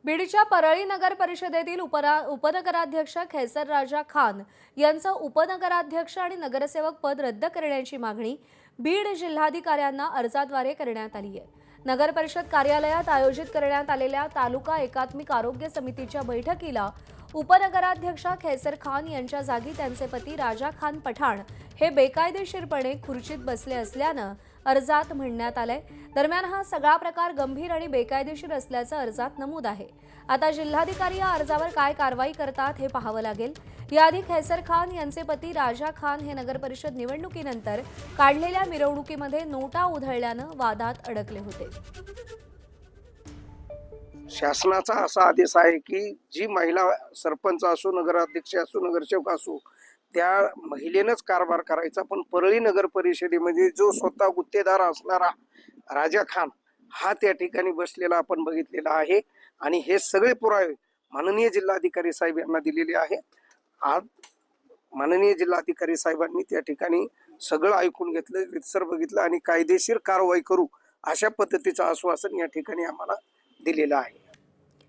बीडच्या परळी नगर परिषदेतील उपनगराध्यक्ष खैसर राजा खान यांचं उपनगराध्यक्ष आणि नगरसेवक पद रद्द करण्याची मागणी बीड जिल्हाधिकाऱ्यांना अर्जाद्वारे करण्यात आली आहे। नगर परिषद कार्यालयात आयोजित करण्यात आलेल्या तालुका एकात्मिक आरोग्य समितीच्या बैठकीला उपनगराध्यक्ष खैसर खान यांच्या जागी त्यांचे पती राजा खान पठाण हे बेकायदेशीरपणे खुर्चीत बसले असल्यानं अर्जात म्हणण्यात आलंय। दरम्यान हा सगळा प्रकार गंभीर आणि बेकायदेशीर असल्याचं अर्जात नमूद आहे। आता जिल्हाधिकारी या अर्जावर काय कारवाई करतात हे पाहावं लागेल। याआधी खैसर खान यांचे पती राजा खान हे नगर परिषद निवडणुकीनंतर काढलेल्या मिरवणुकीमध्ये नोटा उधळल्यानं वादात अडकले होते। शासनाचा असा आदेश आहे की जी महिला सरपंच असो, नगराध्यक्ष असो, नगरसेवक असो, त्या महिलेनंच कारभार करायचा। पण परळी नगर परिषदेमध्ये जो स्वतः गुत्तेदार असणारा राजा खान हा त्या ठिकाणी बसलेला आपण बघितलेला आहे आणि हे सगळे पुरावे माननीय जिल्हाधिकारी साहेब यांना दिलेले आहेत। आज माननीय जिल्हाधिकारी साहेबांनी त्या ठिकाणी सगळं ऐकून घेतलं, रितसर बघितलं आणि कायदेशीर कारवाई करू अशा पद्धतीचं आश्वासन या ठिकाणी आम्हाला दिलेलं आहे।